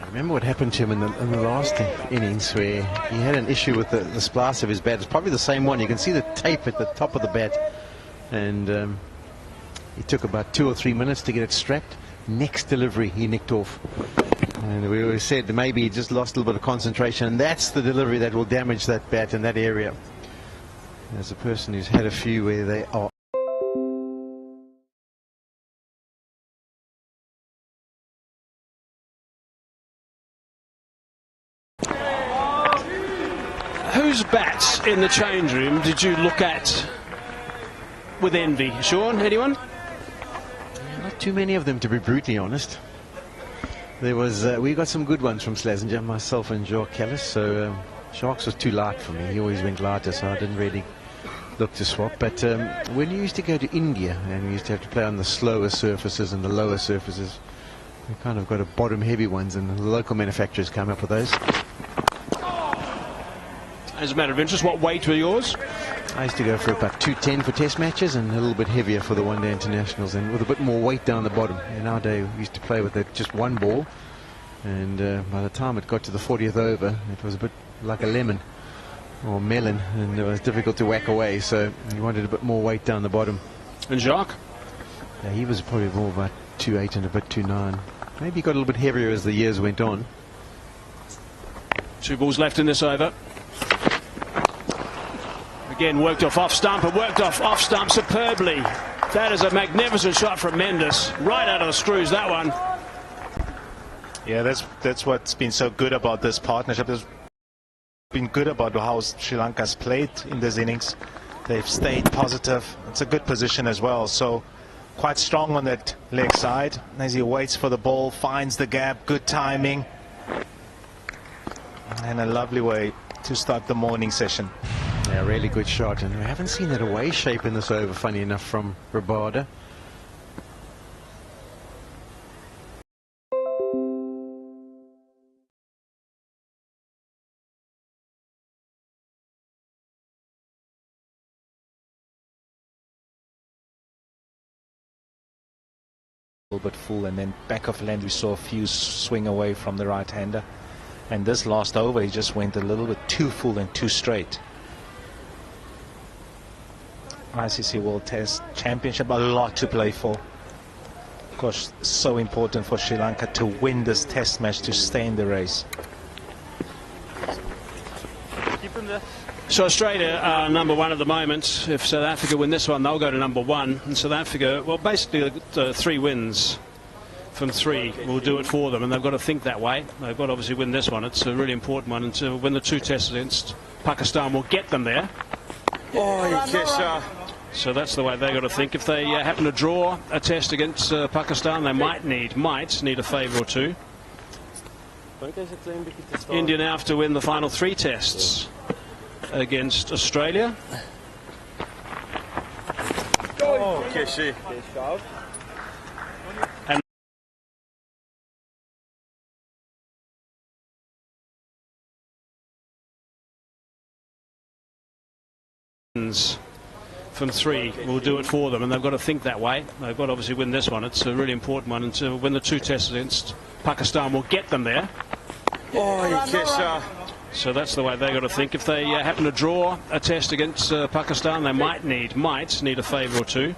Remember what happened to him in the last innings, where he had an issue with the splice of his bat. It's probably the same one. You can see the tape at the top of the bat, and it took about 2 or 3 minutes to get it strapped. Next delivery he nicked off, and we always said maybe he just lost a little bit of concentration, and that's the delivery that will damage that bat in that area. As a person who's had a few where they are whose bats in the change room did you look at with envy? Sean, anyone? Not too many of them, to be brutally honest. There was we got some good ones from Slazenger, myself and Jacques Callis. So Sharks was too light for me. He always went lighter, so I didn't really look to swap. But when you used to go to India and we used to have to play on the slower surfaces and the lower surfaces, we kind of got a bottom heavy ones, and the local manufacturers came up with those. As a matter of interest, what weight were yours? I used to go for about 210 for test matches and a little bit heavier for the one-day internationals, and with a bit more weight down the bottom. In our day, we used to play with just one ball, and by the time it got to the 40th over, it was a bit like a lemon or melon, and it was difficult to whack away, so you wanted a bit more weight down the bottom. And Jacques? Yeah, he was probably more about 2.8 and a bit 2.9. Maybe he got a little bit heavier as the years went on. 2 balls left in this over. Again, worked off stump, and worked off stump superbly. That is a magnificent shot from Mendes, right out of the screws, that one. Yeah, that's what's been so good about this partnership. It's been good about how Sri Lanka's played in these innings. They've stayed positive. It's a good position as well. So quite strong on that leg side. As he waits for the ball, finds the gap, good timing, and a lovely way to start the morning session. Yeah, really good shot, and we haven't seen that away shape in this over, funny enough, from Rabada. A little bit full, and then back of land we saw a few swing away from the right-hander, and this last over he just went a little bit too full and too straight. ICC World Test Championship, a lot to play for. Of course, so important for Sri Lanka to win this test match to stay in the race. So Australia are number 1 at the moment. If South Africa win this one, they'll go to number 1. And South Africa, well, basically 3 wins from 3 will do it for them, and they've got to think that way. They've got to obviously win this one. It's a really important one, and to win the 2 tests against Pakistan will get them there. So that's the way they've got to think. If they happen to draw a test against Pakistan, they might need a favour or 2. India now have to win the final 3 tests against Australia. And from 3 will do it for them, and they've got to think that way. They've got to obviously win this one. It's a really important one, and to win the 2 tests against Pakistan will get them there. So that's the way they've got to think. If they happen to draw a test against Pakistan, they might need a favour or 2.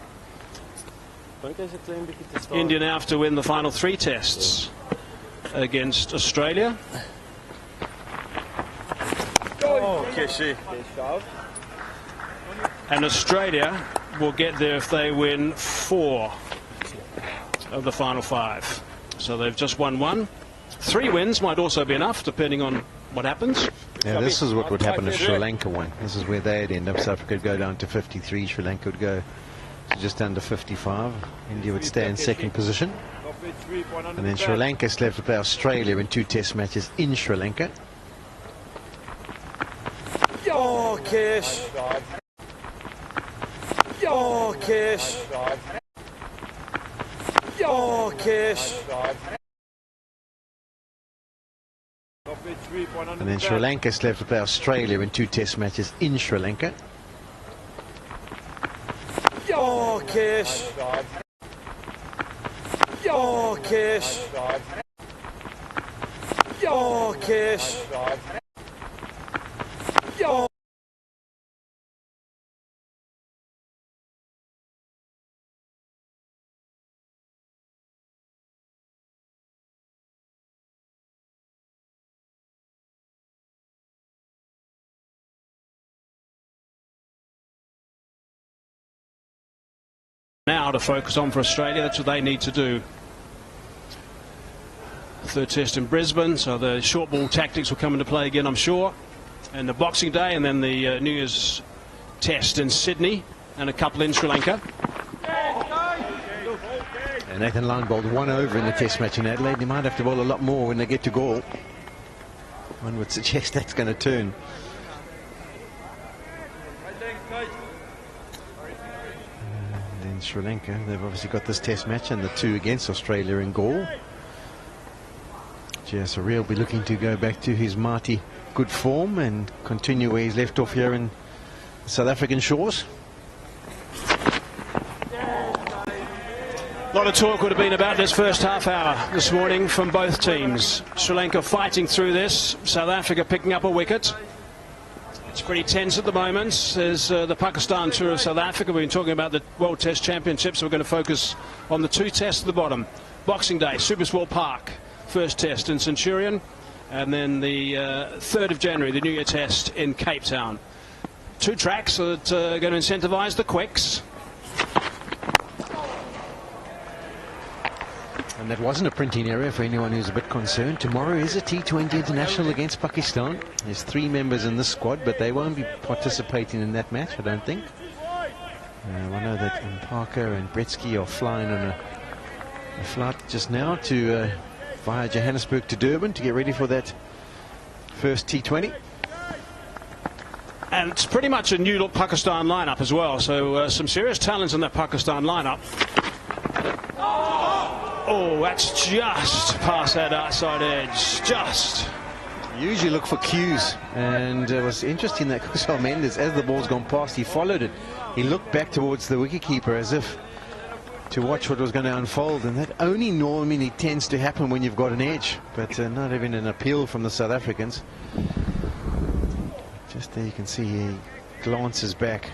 India now have to win the final 3 tests against Australia. And Australia will get there if they win 4 of the final 5. So they've just won 1. 3 wins might also be enough, depending on what happens. Yeah, this is what would happen if Sri Lanka won. This is where they'd end up. South Africa would go down to 53. Sri Lanka would go to just under 55. India would stay in 2nd position. And then Sri Lanka still have to play Australia in 2 test matches in Sri Lanka. And then Sri Lanka still have to play Australia in 2 test matches in Sri Lanka. Oh, Kish. Oh. Now to focus on for Australia, that's what they need to do. Third test in Brisbane, so the short ball tactics will come into play again, I'm sure. And the Boxing Day, and then the New Year's test in Sydney, and a couple in Sri Lanka. And Nathan Lyon bowled 1 over in the test match in Adelaide. He might have to bowl a lot more when they get to Gaul. One would suggest that's going to turn. And then Sri Lanka, they've obviously got this test match and the 2 against Australia in Gaul. Jayasuriya will be looking to go back to his mighty good form and continue where he's left off here in South African shores. A lot of talk would have been about this first half hour this morning from both teams. Sri Lanka fighting through this, South Africa picking up a wicket. It's pretty tense at the moment. There's the Pakistan tour of South Africa. We've been talking about the World Test Championships, so we're going to focus on the 2 tests at the bottom. Boxing Day, Supersport Park, first test in Centurion, and then the 3rd of January, the New Year test in Cape Town. 2 tracks that are going to incentivise the quicks. And that wasn't a printing error for anyone who's a bit concerned. Tomorrow is a T20 international against Pakistan. There's 3 members in this squad, but they won't be participating in that match, I don't think. I know that Parker and Bretsky are flying on a flight just now to via Johannesburg to Durban to get ready for that first T20. And it's pretty much a new look Pakistan lineup as well, so some serious talents in that Pakistan lineup. Oh, that's just past that outside edge, just. You usually look for cues, and it was interesting that Kusal Mendes, as the ball's gone past, he followed it. He looked back towards the wicketkeeper as if to watch what was going to unfold, and that only normally tends to happen when you've got an edge, but not even an appeal from the South Africans. Just there you can see he glances back.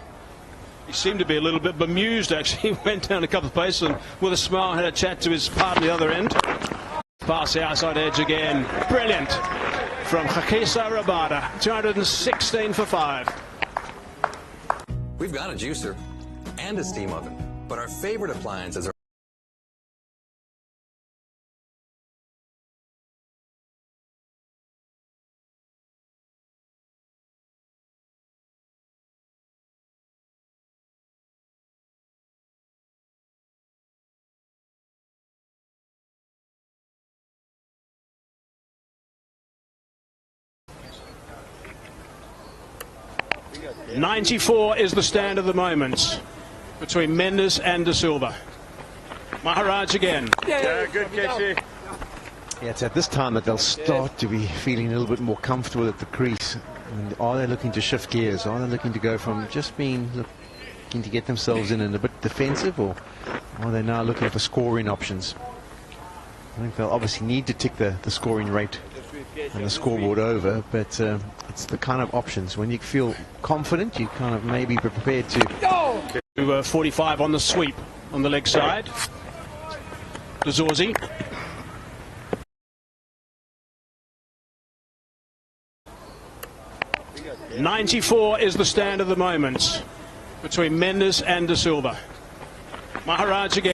He seemed to be a little bit bemused, actually. He went down a couple of paces and with a smile had a chat to his partner the other end. Past the outside edge again. Brilliant from Hakisa Rabada. 216 for 5. We've got a juicer and a steam oven, but our favorite appliances are .94 is the stand of the moment between Mendes and De Silva. Maharaj again. Yeah, good catch. Yeah, it's at this time that they'll start to be feeling a little bit more comfortable at the crease. And are they looking to shift gears? Are they looking to go from just being looking to get themselves in and a bit defensive, or are they now looking for scoring options? I think they'll obviously need to tick the scoring rate and the scoreboard over, but it's the kind of options. When you feel confident, you kind of maybe be prepared to... 45 on the sweep on the leg side. Dazorzi. .94 is the stand of the moment between Mendes and De Silva. Maharaj again.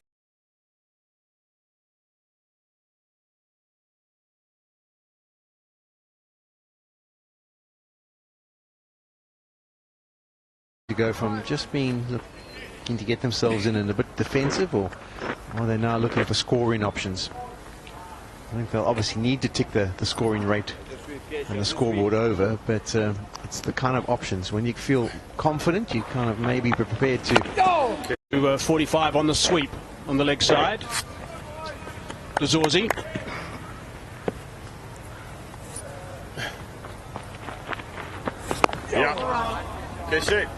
To go from just being looking to get themselves in and a bit defensive, or are they now looking for scoring options? I think they'll obviously need to tick the scoring rate and the scoreboard over, but it's the kind of options. When you feel confident, you kind of maybe be prepared to... 45 on the sweep on the leg side. Dazorzi. Yeah.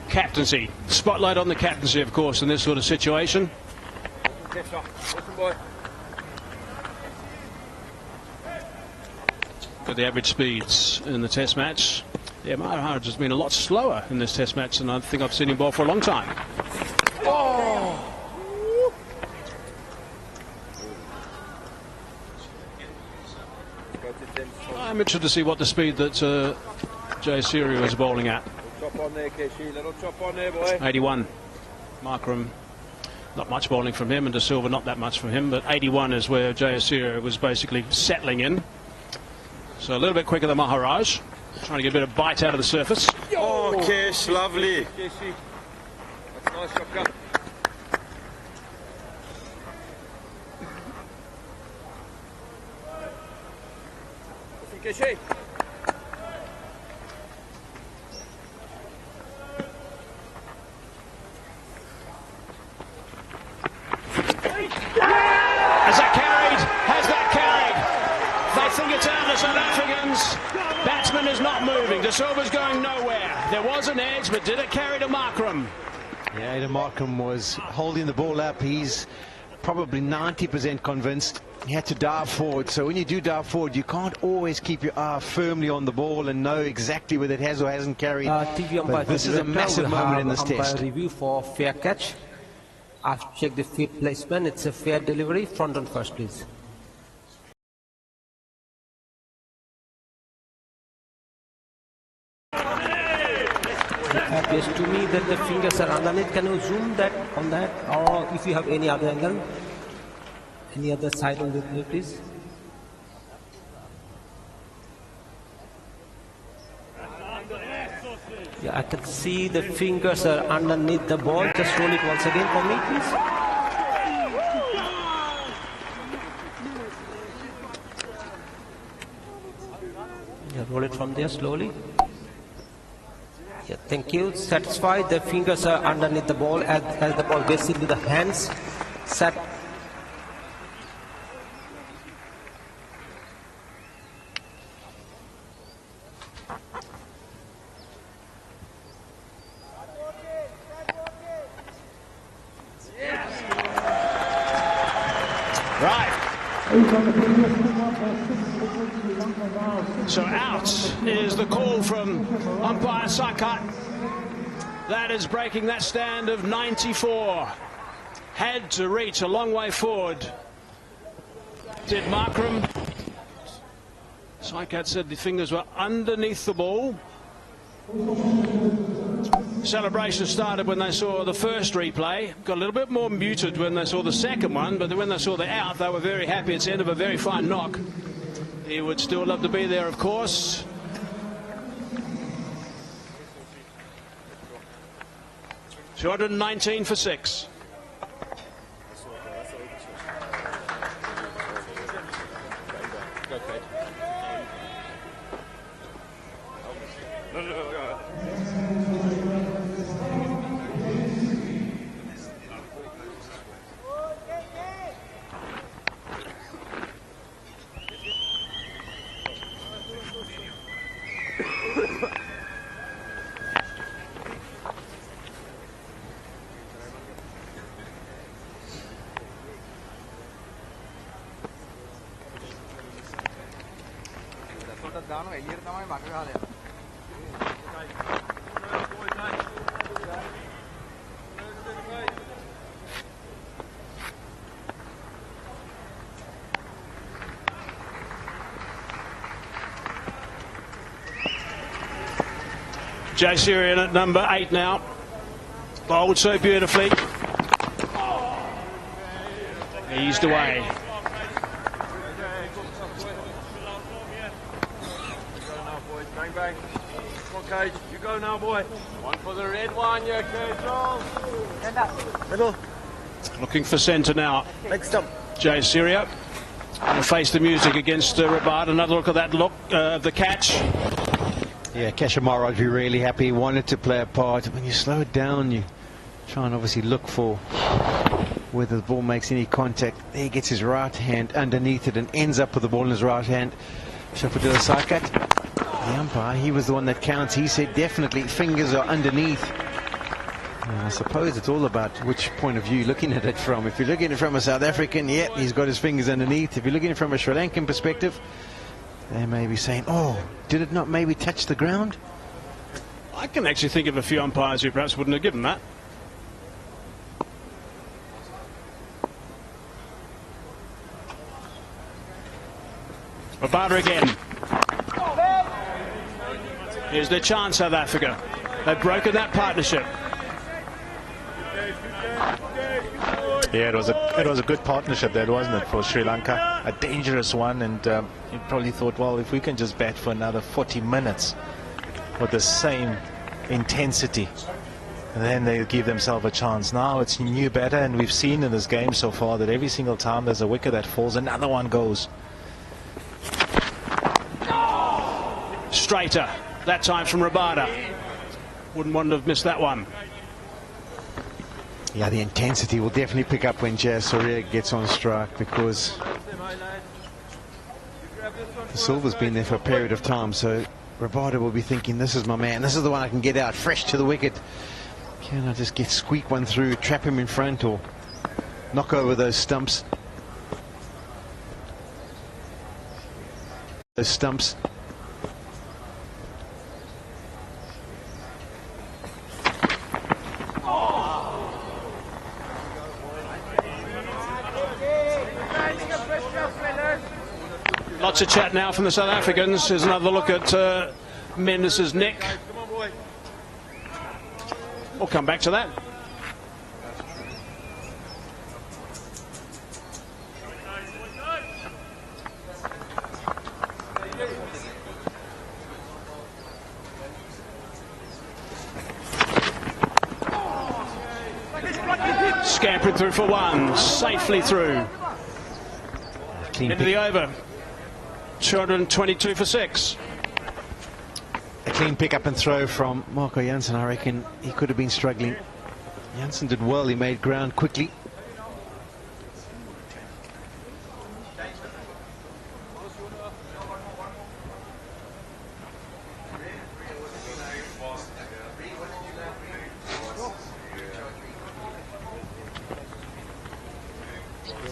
Captaincy. Spotlight on the captaincy, of course, in this sort of situation. at the average speeds in the Test match. Yeah, Maharaj has been a lot slower in this Test match than I think I've seen him bowl for a long time. Oh! I'm interested to see what the speed that Jay Surya was bowling at. Chop on there, Keshi. Little chop on there, boy. 81. Markram, not much bowling from him, and De Silva not that much from him, but 81 is where Jay Surya was basically settling in. So a little bit quicker than Maharaj, trying to get a bit of bite out of the surface. Oh, Kesh, lovely. Keshi. That's nice, shotgun. Keshi. Has that carried? Has that carried? They think it's out of South Africans. Batsman is not moving. De Silva's going nowhere. There was an edge, but did it carry to Markram? Yeah, Adam Markram was holding the ball up. He's probably 90% convinced. He had to dive forward. So when you do dive forward, you can't always keep your eye firmly on the ball and know exactly whether it has or hasn't carried. But this is a massive moment in this test. Review for fair catch. I've checked the feet placement. It's a fair delivery. Front on first, please. It appears to me that the fingers are underneath. Can you zoom that on that, or if you have any other angle, any other side on the play, please? Yeah, I can see the fingers are underneath the ball. Just roll it once again for me, please. Yeah, roll it from there slowly. Yeah, thank you. Satisfied. The fingers are underneath the ball as the ball gets into the hands. Set. So out is the call from umpire Sakat. That is breaking that stand of 94. Had to reach a long way forward. Did Markram. Sakat said the fingers were underneath the ball. Celebration started when they saw the first replay. Got a little bit more muted when they saw the second one, but when they saw the out, they were very happy. It's the end of a very fine knock. He would still love to be there, of course. $219 for 6. Jay Surya at number 8 now. Bowled so beautifully. Eased away. Bang, bang. Come on, Cage. You go now, boy. One for the red one, yeah, Cage. Stand up. Middle. Looking for centre now. Leg stump. Jay Surya. And face the music against Rabat. Another look at that look of the catch. Yeah, Kesha Maharaj be really happy. He wanted to play a part. When you slow it down, you try and obviously look for whether the ball makes any contact. There he gets his right hand underneath it and ends up with the ball in his right hand. Shafadullah Sakat, the umpire, he was the one that counts. He said definitely fingers are underneath. And I suppose it's all about which point of view you're looking at it from. If you're looking at it from a South African, yeah, he's got his fingers underneath. If you're looking at it from a Sri Lankan perspective, They may be saying, oh, did it not maybe touch the ground? I can actually think of a few umpires who perhaps wouldn't have given that. Rabada again. Here's their chance, South Africa. They've broken that partnership. Yeah, it was a good partnership that, wasn't it, for Sri Lanka? A dangerous one, and you probably thought, well, if we can just bat for another 40 minutes with the same intensity, then they'll give themselves a chance. Now it's new batter, and we've seen in this game so far that every single time there's a wicket that falls, another one goes. Straighter, that time from Rabada. Wouldn't want to have missed that one. Yeah, the intensity will definitely pick up when Jayasuriya gets on strike, because the Silver's been there for a period of time, so Rabada will be thinking, this is my man, this is the one I can get out fresh to the wicket. Can I just squeak one through, trap him in front, or knock over those stumps? Those stumps. Lots of chat now from the South Africans. Here's another look at Mendes' neck. We'll come back to that. Scampering through for one, safely through. Into the over. 222 for 6. A clean pick up and throw from Marco Jansen. I reckon he could have been struggling. Jansen did well, he made ground quickly.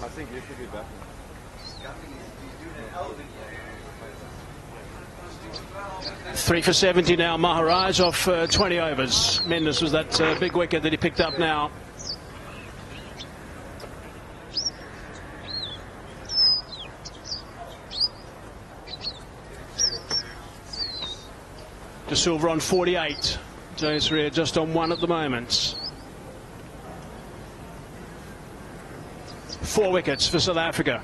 I think you should be back. 3 for 70 now, Maharaj off 20 overs. Mendes was that big wicket that he picked up now. De Silva on 48. Jayasuriya just on 1 at the moment. 4 wickets for South Africa.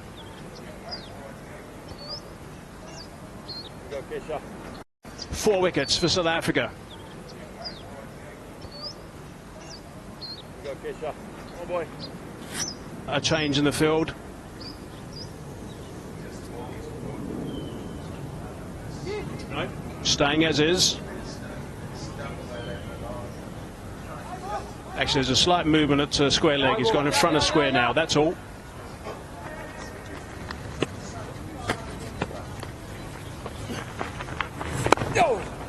4 wickets for South Africa. Oh boy. A change in the field. No. Staying as is. Actually, there's a slight movement at square leg. He's gone in front of square now, that's all.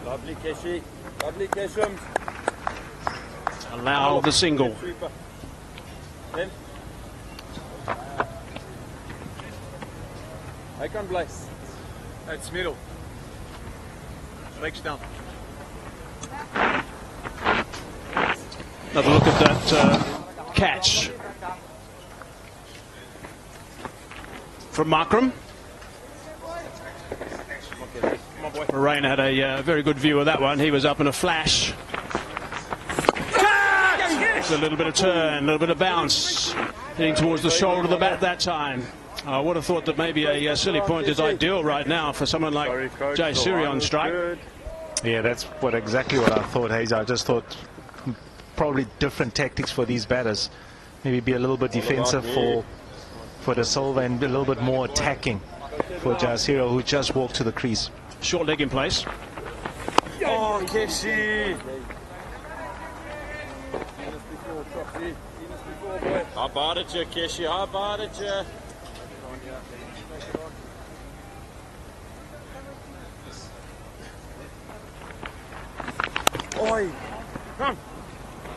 Lovely Keshi. Lovely Kesham. Allow the single. Then. I can bless. It's middle. Legs down. Another look at that catch from Markram. Moraine had a very good view of that one. He was up in a flash. It's a little bit of turn, a little bit of bounce, heading towards the shoulder of the bat that time. I would have thought that maybe a silly point is ideal right now for someone like Jayasuriya on strike. Yeah, that's exactly what I thought, Hayes. I just thought probably different tactics for these batters. Maybe be a little bit defensive for De Silva and be a little bit more attacking for Jayasuriya, who just walked to the crease. Short leg in place. Oh, Keshi. How about it, you, Keshi? How about it, you? Oi! Come!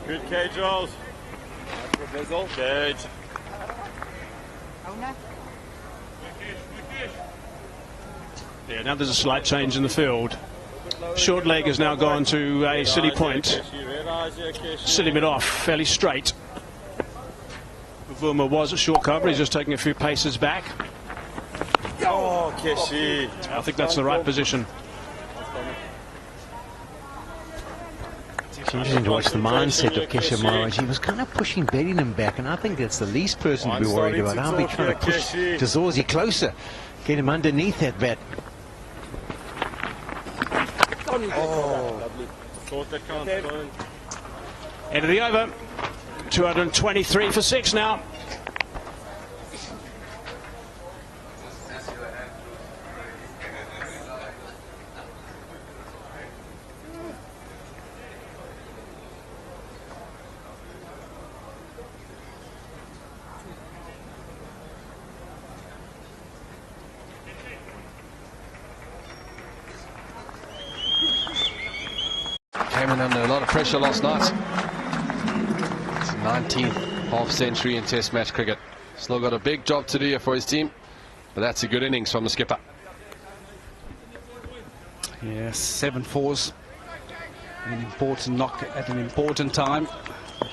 Good cage rolls. Cage. Yeah, now there's a slight change in the field. Short leg has now gone to a silly point. Silly it off, fairly straight. Vuma was a short cover, he's just taking a few paces back. Oh, Keshi. I think that's the right position. It's interesting to watch the mindset of Keshe Maharaj. He was kind of pushing Bedingham back, and I think that's the least person to be worried about. I'll be trying to push Dazorzi closer, get him underneath that bat. Oh. End of the over. 223 for 6 now. Came in under a lot of pressure last night. It's 19th half century in Test match cricket. Still got a big job to do here for his team, but that's a good innings from the skipper. Yes, 7 fours. An important knock at an important time.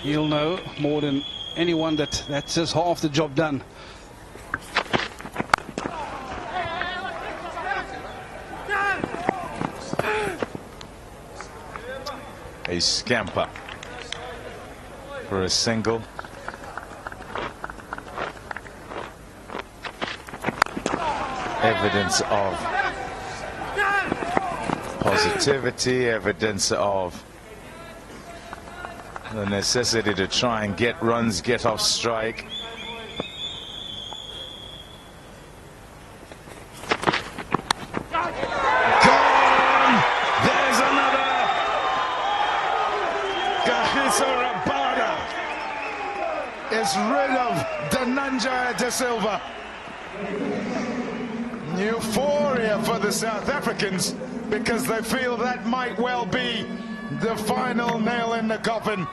He'll know more than anyone that that's just half the job done. A scamper for a single. Evidence of positivity, evidence of the necessity to try and get runs, get off strike. Is rid of Dhananjaya De Silva. Euphoria for the South Africans because they feel that might well be the final nail in the coffin.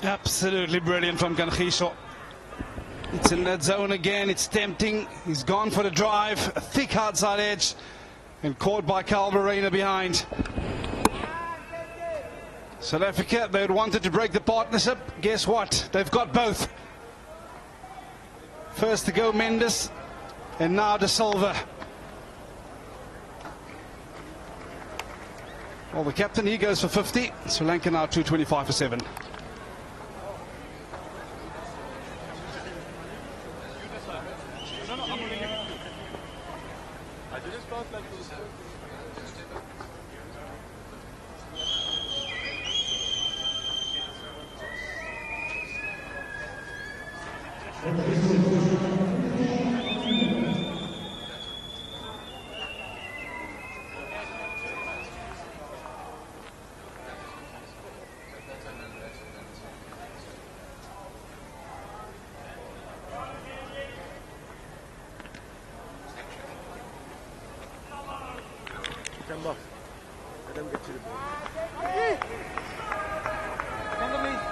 Absolutely brilliant from Kagiso. It's in that zone again, it's tempting. He's gone for the drive, a thick outside edge, and caught by Calvarena behind. South Africa, they had wanted to break the partnership. Guess what? They've got both. First to go Mendes, and now De Silva. Well, the captain, he goes for 50. Sri Lanka now 225 for 7.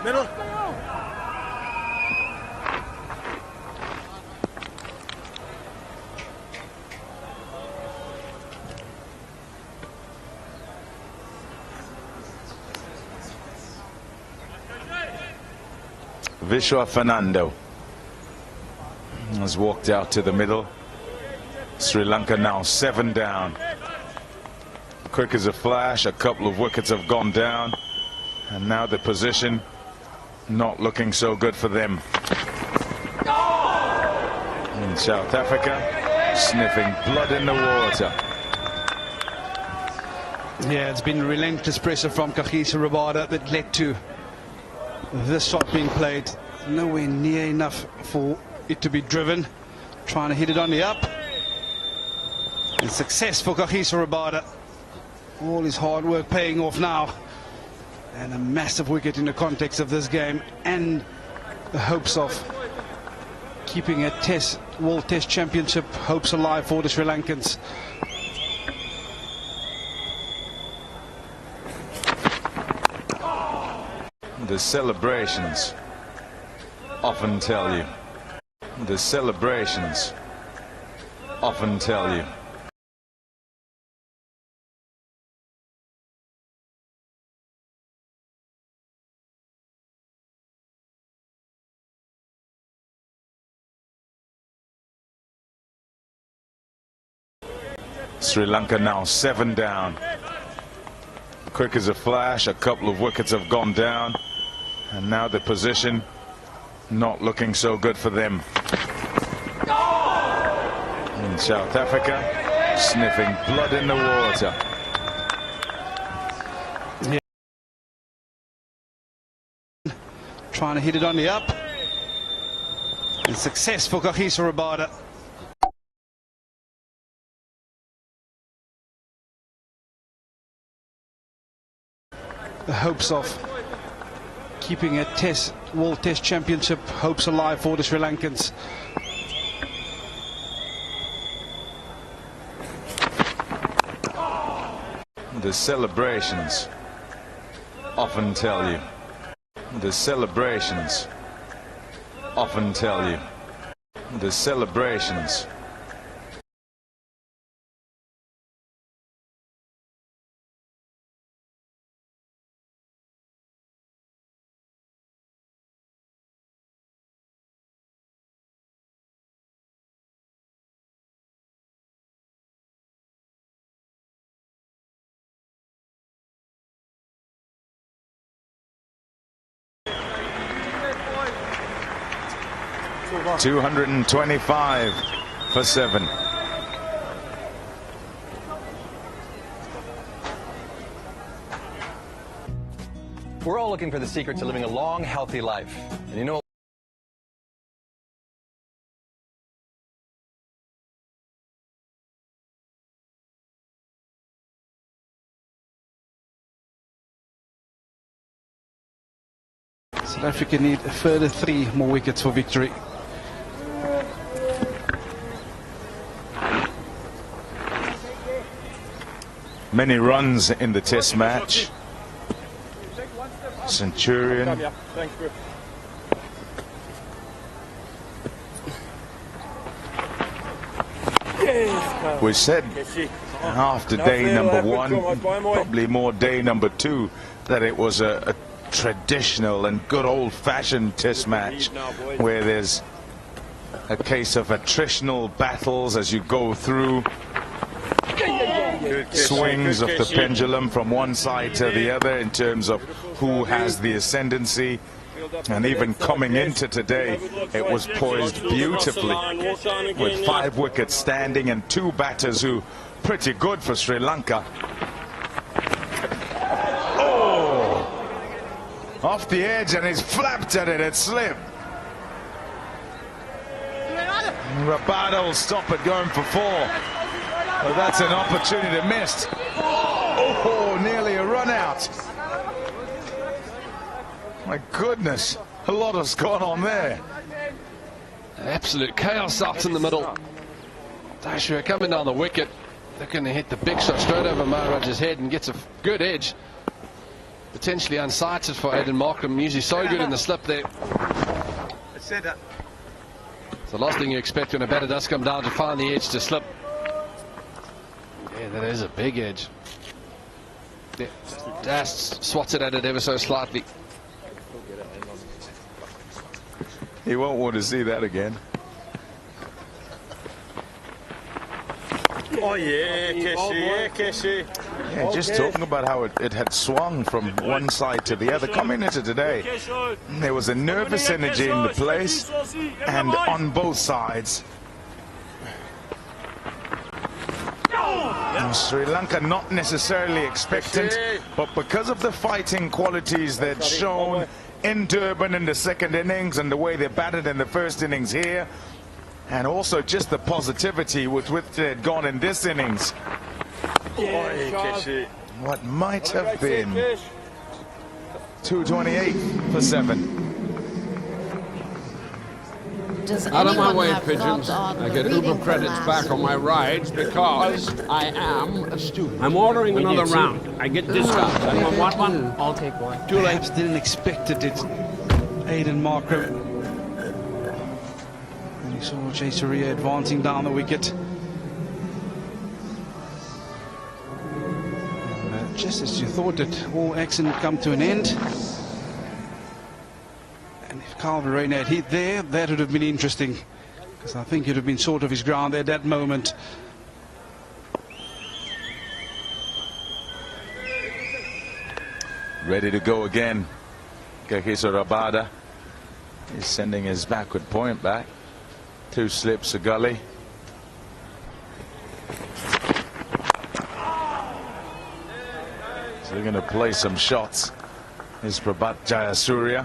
Middle. Vishwa Fernando has walked out to the middle. Sri Lanka now 7 down. Quick as a flash, a couple of wickets have gone down, and now the position not looking so good for them. In South Africa, sniffing blood in the water. Yeah, it's been relentless pressure from Kagiso Rabada that led to this shot being played. Nowhere near enough for it to be driven. Trying to hit it on the up. And success for Kagiso Rabada. All his hard work paying off now. And a massive wicket in the context of this game, and the hopes of keeping a World Test Championship hopes alive for the Sri Lankans. The celebrations often tell you. The celebrations often tell you. Sri Lanka now 7 down. Quick as a flash, a couple of wickets have gone down, and now the position not looking so good for them. In South Africa, sniffing blood in the water. Trying to hit it on the up. And successful Kagiso Rabada. The hopes of keeping a World Test Championship hopes alive for the Sri Lankans. The celebrations often tell you. The celebrations often tell you. The celebrations. $225 for 7. We're all looking for the secret to living a long, healthy life. And you know, South Africa need a further 3 more wickets for victory. Many runs in the Test match. Centurion. We said after day number 1, probably more day number 2, that it was a traditional and good old-fashioned Test match where there's a case of attritional battles as you go through. Swings of the pendulum from one side to the other in terms of who has the ascendancy, and even coming into today it was poised beautifully with 5 wickets standing and 2 batters who pretty good for Sri Lanka. Oh, off the edge, and he's flapped at it, it slipped. Rabada will stop it going for 4. Well, that's an opportunity missed. Oh, nearly a run out. My goodness, a lot has gone on there. Absolute chaos out in the middle. Dashua coming down the wicket. They're going to hit the big shot straight over Maharaj's head and gets a good edge. Potentially unsighted for Aiden Markham. Usually so good in the slip there. It's the last thing you expect when a batter does come down, to find the edge to slip. Yeah, that is a big edge. Yeah, just swats it at it ever so slightly. He won't want to see that again. Oh yeah, Keshi, yeah, Keshi. Yeah, just talking about how it had swung from one side to the other. Coming into today, there was a nervous energy in the place and on both sides. Sri Lanka not necessarily expectant, but because of the fighting qualities they'd shown in Durban in the second innings and the way they batted in the first innings here, and also just the positivity with which they had gone in this innings. What might have been 228 for 7. Out of my way, pigeons. I get Uber credits back on my rides because I am a student. I'm ordering another round. I get discounts. Anyone want one? I'll take one. Perhaps didn't expect it, did Aiden Markham. And you saw Jay Surya advancing down the wicket. just as you thought that all action would come to an end. And if Carl Verheyen had hit there, that would have been interesting, because I think he'd have been short of his ground at that moment. Ready to go again. Kagiso Rabada is sending his backward point back. 2 slips, a gully. So they're going to play some shots. Is Prabhat Jayasuriya.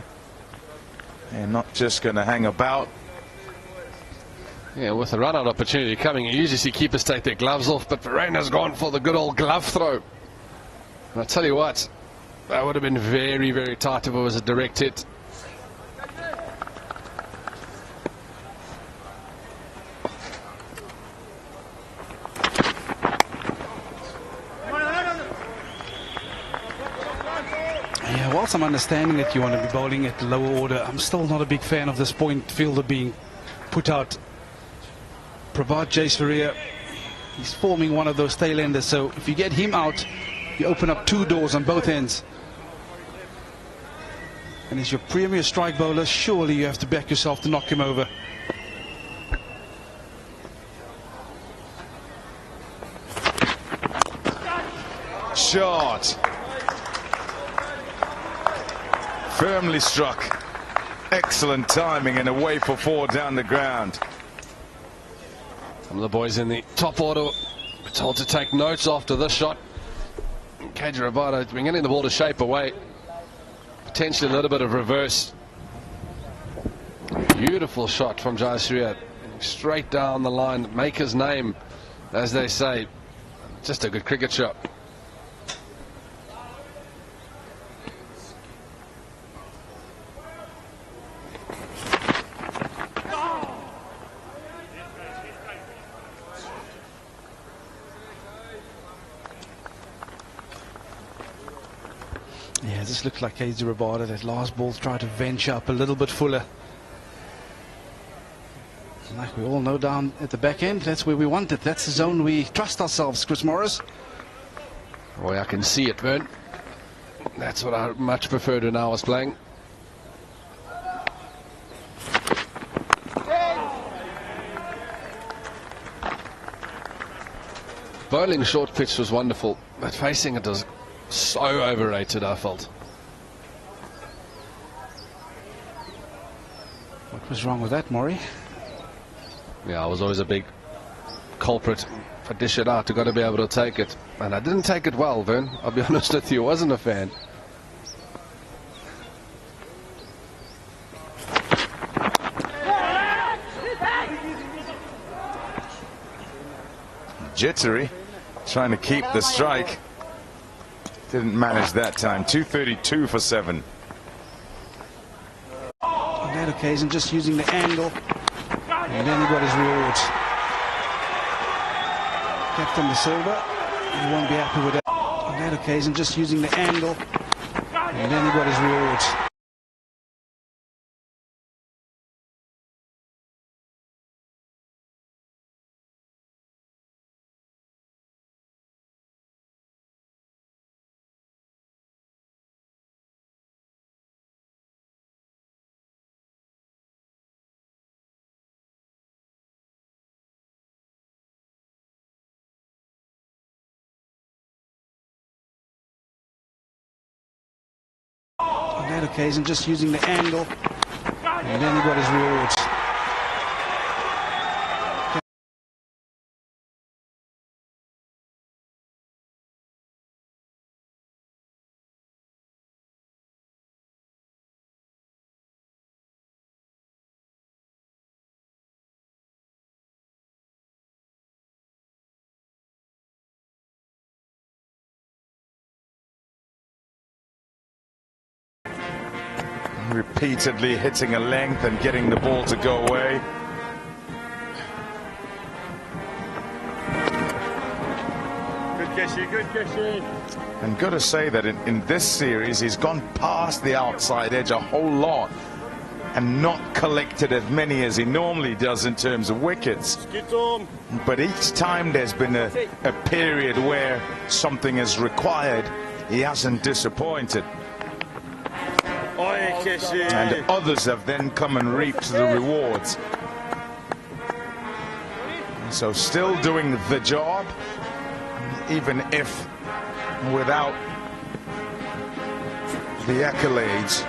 And not just going to hang about. Yeah, with a run-out opportunity coming, you usually see keepers take their gloves off, but Verheyen has gone for the good old glove throw. And I tell you what, that would have been very, very tight if it was a direct hit. Yeah, whilst I'm understanding that you want to be bowling at the lower order, I'm still not a big fan of this point fielder being put out. Prabhat Jayasuriya, he's forming one of those tail-enders, so if you get him out, you open up 2 doors on both ends. And as your premier strike bowler, surely you have to back yourself to knock him over. Shot. Firmly struck. Excellent timing and away for 4 down the ground. Some of the boys in the top order were told to take notes after this shot. KJ Rabada has been getting the ball to shape away. Potentially a little bit of reverse. Beautiful shot from Jayasuriya. Straight down the line. Maker's name, as they say. Just a good cricket shot. Yeah, this looks like KJ Rabada. That last ball tried to venture up a little bit fuller. Like we all know, down at the back end, that's where we want it. That's the zone we trust ourselves, Chris Morris. Boy, I can see it, Vern. That's what I much preferred when I was playing. Bowling short pitch was wonderful, but facing it was so overrated, I felt. What was wrong with that, Maury? Yeah, I was always a big culprit. If I dish it out, I've got to be able to take it. And I didn't take it well, Vern. I'll be honest with you, I wasn't a fan. Jittery, trying to keep the strike. Didn't manage that time. 232 for 7. On that occasion, just using the angle. And then he got his rewards. Captain De Silva, he won't be happy with that. On that occasion, just using the angle. And then he got his rewards. On that occasion, just using the angle. And then he got his rewards. Repeatedly hitting a length and getting the ball to go away. Good Kishi, good Kishi. And got to say that in this series he's gone past the outside edge a whole lot and not collected as many as he normally does in terms of wickets. But each time there's been a period where something is required, he hasn't disappointed. And others have then come and reaped the rewards. So still doing the job, even if without the accolades.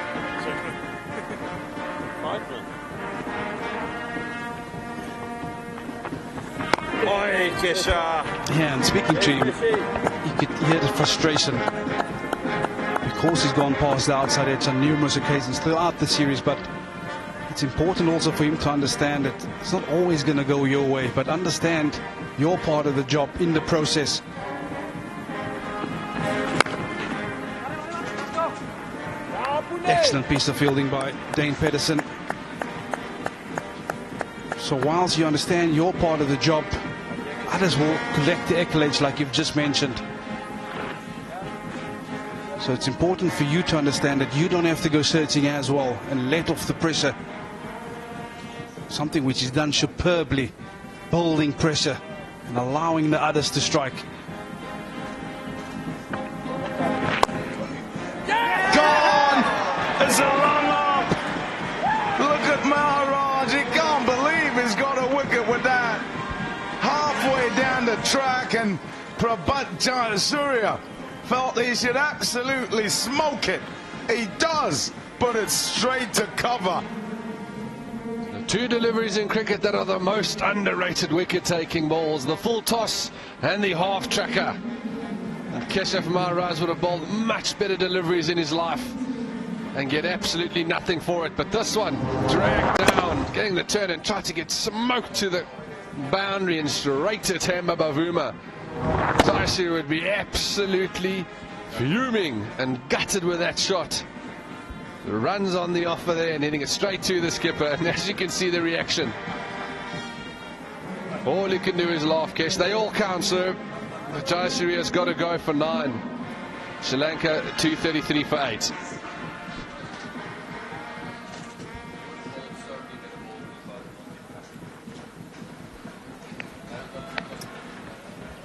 Yeah, and speaking to him, you could hear the frustration because he's gone past the outside edge on numerous occasions throughout the series. But it's important also for him to understand that it's not always going to go your way, but understand your part of the job in the process. Excellent piece of fielding by Dane Pedersen. So whilst you understand your part of the job, others will collect the accolades like you've just mentioned. So it's important for you to understand that you don't have to go searching as well and let off the pressure. Something which is done superbly, building pressure and allowing the others to strike. Gone! It's a run up! Look at Maharaj, he can't believe he's got a wicket with that. Halfway down the track, and Prabhat Jayasuriya felt he should absolutely smoke it. He does, but it's straight to cover. The two deliveries in cricket that are the most underrated wicket-taking balls, the full toss and the half tracker. And Keshav Maharaj would have bowled much better deliveries in his life and get absolutely nothing for it. But this one, dragged down, getting the turn and tried to get smoked to the boundary and straight at Hemba Bavuma. Tashi would be absolutely fuming and gutted with that shot. The runs on the offer there and hitting it straight to the skipper, and as you can see the reaction. All you can do is laugh, Kesh. They all count, sir. Jayasuriya's got to go for 9. Sri Lanka 233 for 8.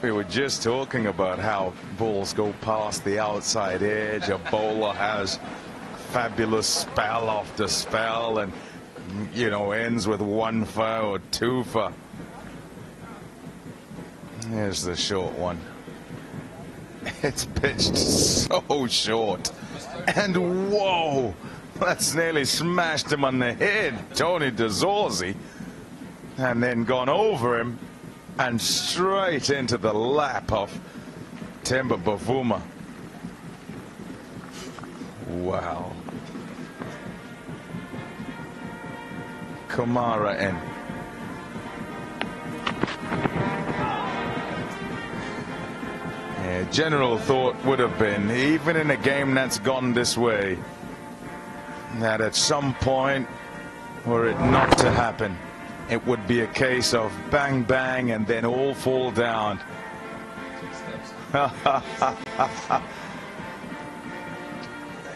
We were just talking about how balls go past the outside edge. A bowler has fabulous spell after spell and, you know, ends with 1 for or 2 for. Here's the short one. It's pitched so short. And whoa, that's nearly smashed him on the head, Tony DeZorzi. And then gone over him and straight into the lap of Hemba Bavuma. Wow. Kumara in. Yeah, general thought would have been, even in a game that's gone this way, that at some point, were it not to happen, it would be a case of bang bang and then all fall down.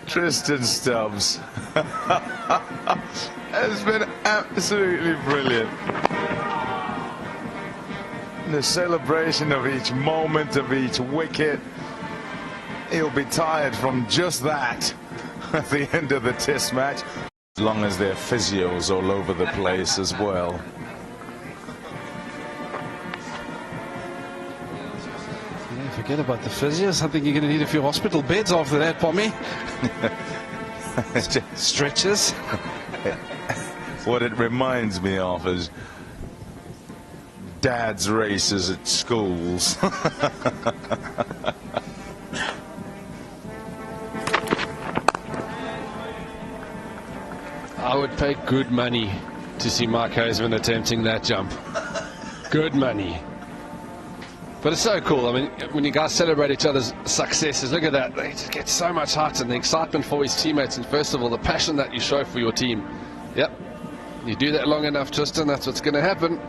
Tristan Stubbs has been absolutely brilliant. The celebration of each moment, of each wicket. He'll be tired from just that at the end of the test match. As long as there are physios all over the place as well. Yeah, forget about the physios. I think you're going to need a few hospital beds after that, Pommy. Stretchers. What it reminds me of is dad's races at schools. I would pay good money to see Mark Hazeman attempting that jump. Good money. But it's so cool. I mean, when you guys celebrate each other's successes, look at that. They just get so much heart and the excitement for his teammates, and first of all, the passion that you show for your team. Yep. You do that long enough, Tristan, that's what's going to happen.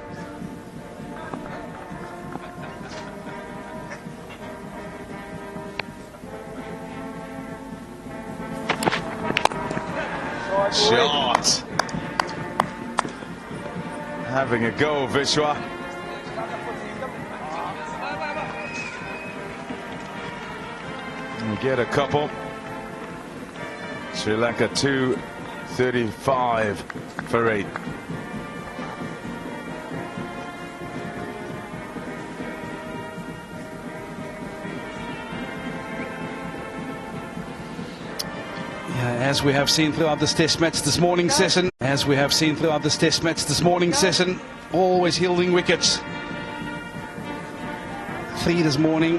Shot. Having a go, Vishwa. We get a couple. Sri Lanka 235 for 8. As we have seen throughout this test match this morning session, always yielding wickets. 3 this morning.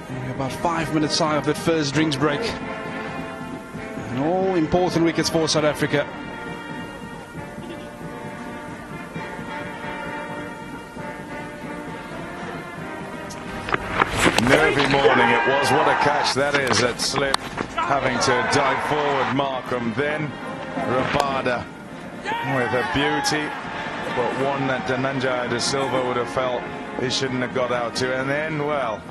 We're about 5 minutes shy of that first drinks break. And all important wickets for South Africa. Nervy morning it was. What a catch that is at slip. Having to dive forward, Markham, then Rabada with a beauty, but one that Dhananjaya De Silva would have felt he shouldn't have got out to. And then, well,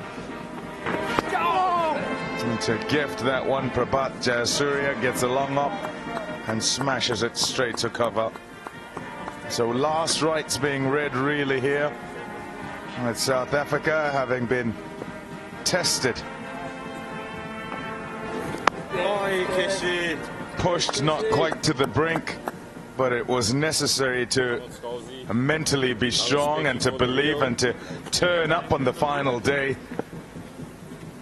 to gift that one, Prabhat Jayasuriya gets a long up and smashes it straight to cover. So last rites being read really here with South Africa having been tested. Pushed not quite to the brink, but it was necessary to mentally be strong and to believe and to turn up on the final day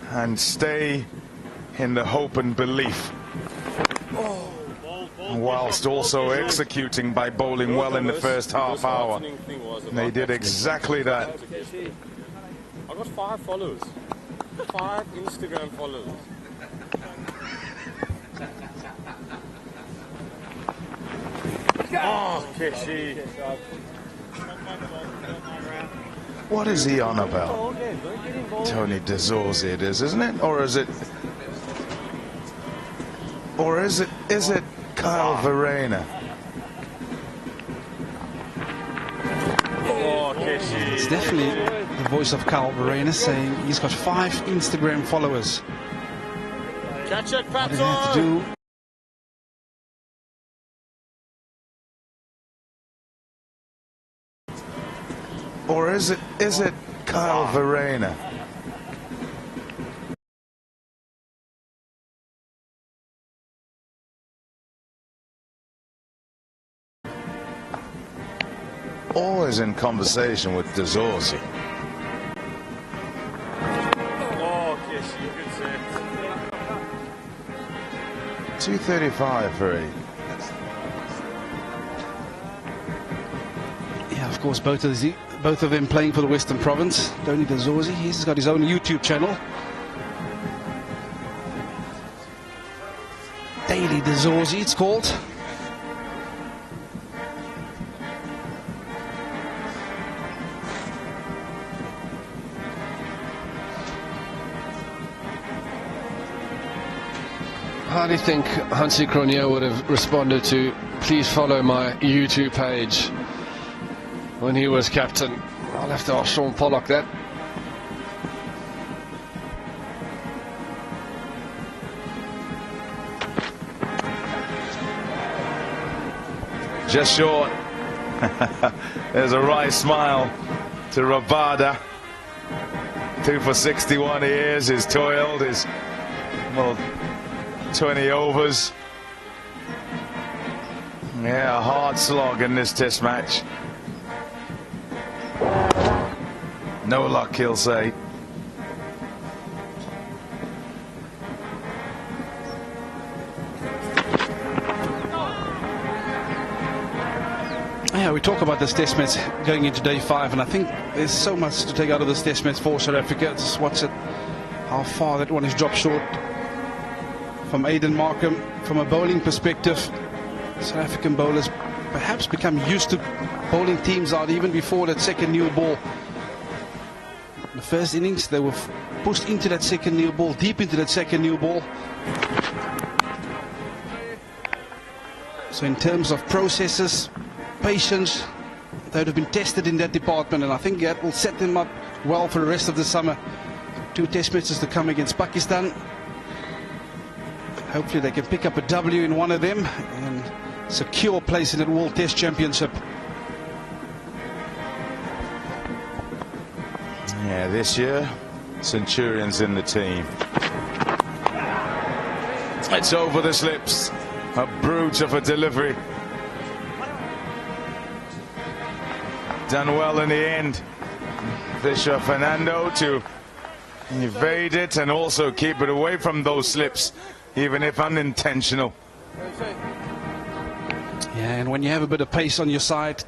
and stay in the hope and belief, whilst also executing by bowling well in the first half hour. They did exactly that. I got 5 followers, 5 Instagram followers. Oh, Keshi. What is he on about? Tony De Zorzi it is, isn't it? Or is it Kyle Verreynne? Oh, Keshi. It's definitely the voice of Kyle Verreynne saying he's got 5 Instagram followers. Catch it, What did he have to do? Or is it Kyle Verreynne? Always in conversation with De Zorzi. Oh, Keshi, good set. 235 for 8. Yeah, of course, both of them playing for the Western Province. Tony De Zorzi, he's got his own YouTube channel. Daily De Zorzi, it's called. How do you think Hansi Cronje would have responded to "please follow my YouTube page" when he was captain? I'll have to ask Sean Pollock that. Just short. There's a wry smile to Rabada. 2 for 61 he is. He's toiled. He's, well, 20 overs. Yeah, a hard slog in this test match. No luck, he'll say. Yeah, we talk about this test match going into day 5, and I think there's so much to take out of this test match for South Africa. Just watch it, how far that one is dropped short from Aiden Markham. From a bowling perspective, South African bowlers perhaps become used to bowling teams out even before that second new ball. In the first innings, they were pushed into that second new ball, deep into that second new ball. So in terms of processes, patience, they would have been tested in that department, and I think that will set them up well for the rest of the summer. 2 test matches to come against Pakistan. Hopefully they can pick up a W in one of them and secure a place in the World Test Championship. Yeah, this year, Centurions in the team. It's over the slips. A brute of a delivery. Done well in the end. Fisher Fernando to evade it and also keep it away from those slips, even if unintentional. Yeah, and when you have a bit of pace on your side,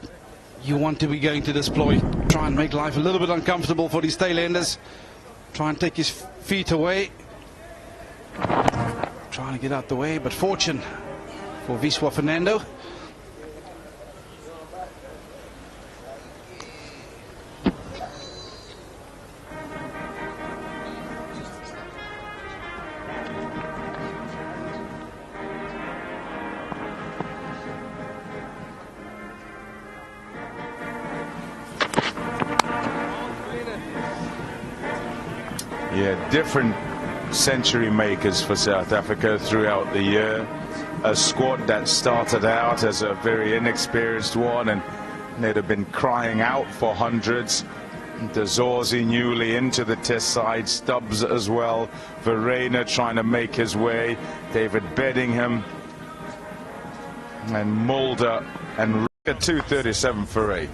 you want to be going to this ploy. Try and make life a little bit uncomfortable for these tailenders. Try and take his feet away. Trying to get out the way, but fortune for Wiswa Fernando. Yeah, different century makers for South Africa throughout the year. A squad that started out as a very inexperienced one and they'd have been crying out for hundreds. Dazorzi newly into the test side, Stubbs as well, Verena trying to make his way, David Beddingham and Mulder and 237 for 8.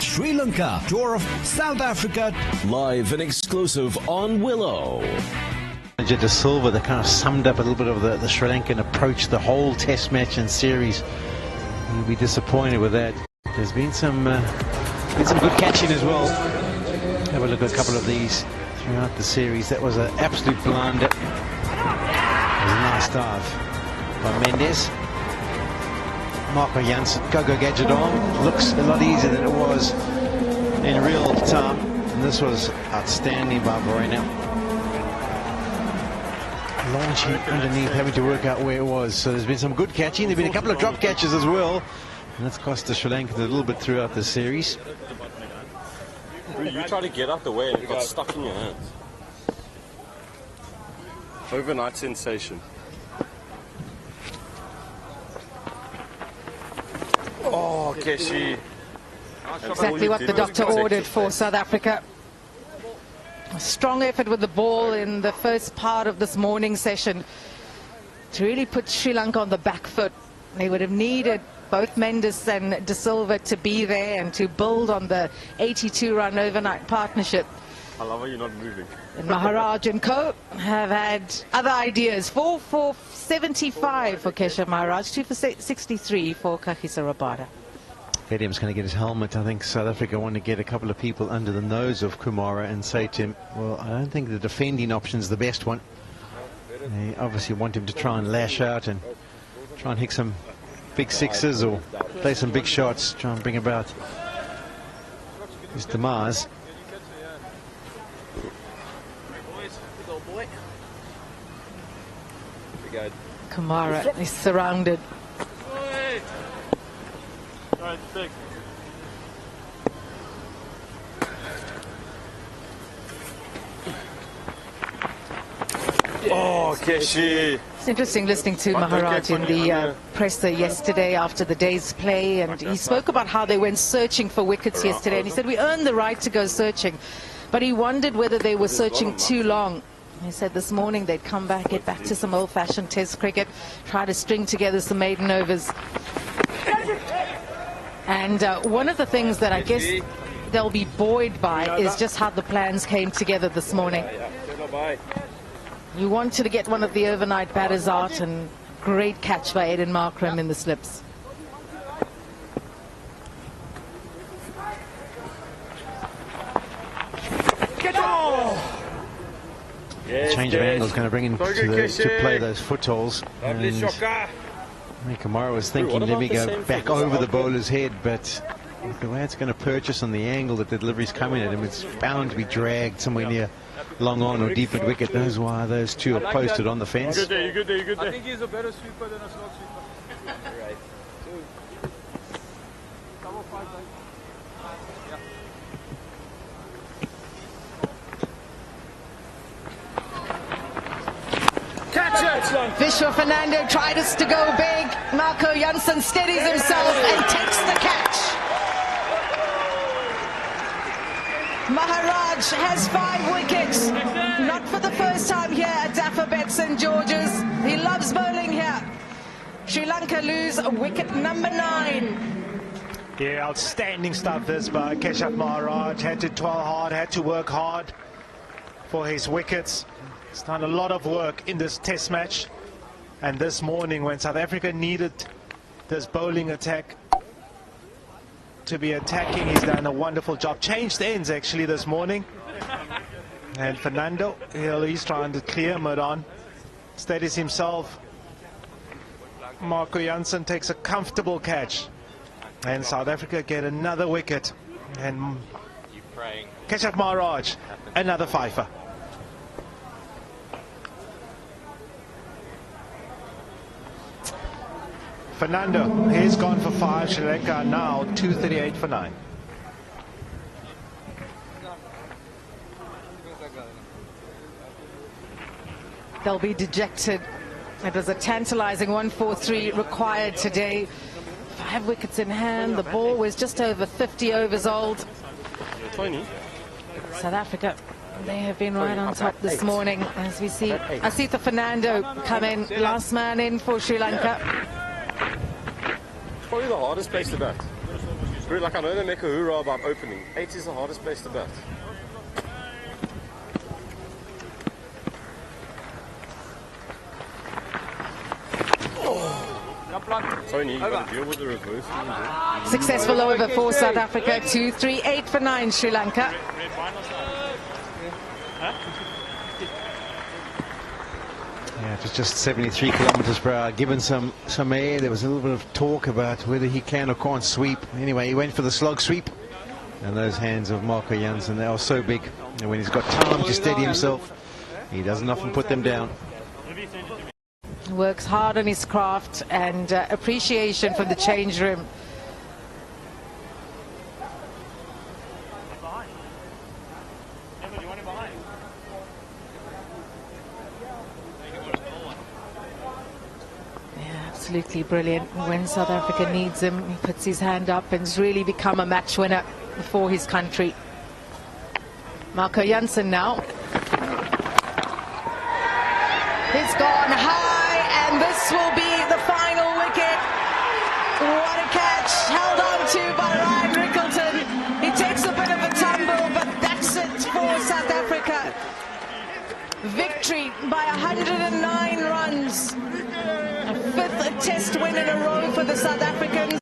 Sri Lanka, tour of South Africa, live and exclusive on Willow. De Silva, that kind of summed up a little bit of the Sri Lankan approach, the whole test match and series. You'll be disappointed with that. There's been some good catching as well. Have a look at a couple of these throughout the series. That was an absolute blunder. It was a nice dive by Mendes. Marco Janssen, Gogo Gadgetong, looks a lot easier than it was in real time. And this was outstanding by Verena. Launching underneath, having to work out where it was. So there's been some good catching. There've been a couple of drop catches as well. And that's cost the Sri Lankans a little bit throughout the series. You try to get out the way and it got stuck in your hands. Overnight sensation. Oh, Keshi. Exactly what the doctor ordered for South Africa. A strong effort with the ball in the first part of this morning session to really put Sri Lanka on the back foot. They would have needed both Mendes and De Silva to be there and to build on the 82-run overnight partnership. I love how you're not moving. And Maharaj and co have had other ideas. 4 for 75 for Keshav Maharaj, 2 for 63 for Kagiso Rabada. Edium's going to get his helmet. I think South Africa want to get a couple of people under the nose of Kumara and say to him, well, I don't think the defending option's the best one. They obviously want him to try and lash out and try and hit some big sixes or play some big shots, try and bring about his demise. Kumara is surrounded. Oh, Keshi. It's interesting listening to Maharaj in the presser yesterday after the day's play, and he spoke about how they went searching for wickets yesterday, and he said we earned the right to go searching, but he wondered whether they were searching too long. He said this morning they'd come back, get back to some old-fashioned test cricket, try to string together some maiden overs. And one of the things that I guess they'll be buoyed by is just how the plans came together this morning. You wanted to get one of the overnight batters out, and great catch by Aiden Markram in the slips. Change of angle is going to bring him to play those footholds. Kamara was thinking, let me go back over the bowler's head, but the way it's going to purchase on the angle that the delivery's coming at him, it's bound to be dragged somewhere near long on or deep at wicket. That's why those two are posted on the fence. Good day, good day, good day. I think he's a better sweeper than a slot sweeper. Right. Vishwa Fernando tried us to go big. Marco Jansen steadies himself and takes the catch. Maharaj has 5 wickets. Not for the first time here at Dafabet St George's. He loves bowling here. Sri Lanka lose wicket number 9. Yeah, outstanding stuff this by Keshav Maharaj. Had to toil hard, had to work hard for his wickets. He's done a lot of work in this test match, and this morning when South Africa needed this bowling attack to be attacking, he's done a wonderful job. Changed ends actually this morning, and Fernando, he's trying to clear mid on, steadies himself. Marco Jansen takes a comfortable catch, and South Africa get another wicket, and Keshav Maharaj another fifer. Fernando, he's gone for 5. Sri Lanka now 238 for 9. They'll be dejected. It was a tantalizing 143 required today. 5 wickets in hand. The ball was just over 50 overs old. South Africa, they have been right on top this morning, as we see Asitha Fernando come in, last man in for Sri Lanka. Probably the hardest place to bat. Really, like, I know they make a hoorah about opening. 8 is the hardest place to bat. Tony, you got to deal with the reverse. Successful over for South Africa. 238 for 9 Sri Lanka. Yeah, it was just 73 kilometres per hour. Given some air, there was a little bit of talk about whether he can or can't sweep. Anyway, he went for the slog sweep. And those hands of Marco Jansen, they are so big. And when he's got time to steady himself, he doesn't often put them down. Works hard on his craft, and appreciation from the change room. absolutely brilliant. When South Africa needs him, he puts his hand up and has really become a match winner for his country. Marco Jansen now. It's gone high, and this will be the final wicket. What a catch, held on to by Ryan Rickleton. He takes a bit of a tumble, but that's it for South Africa. Victory by 109 runs. A 5th test win in a row for the South Africans.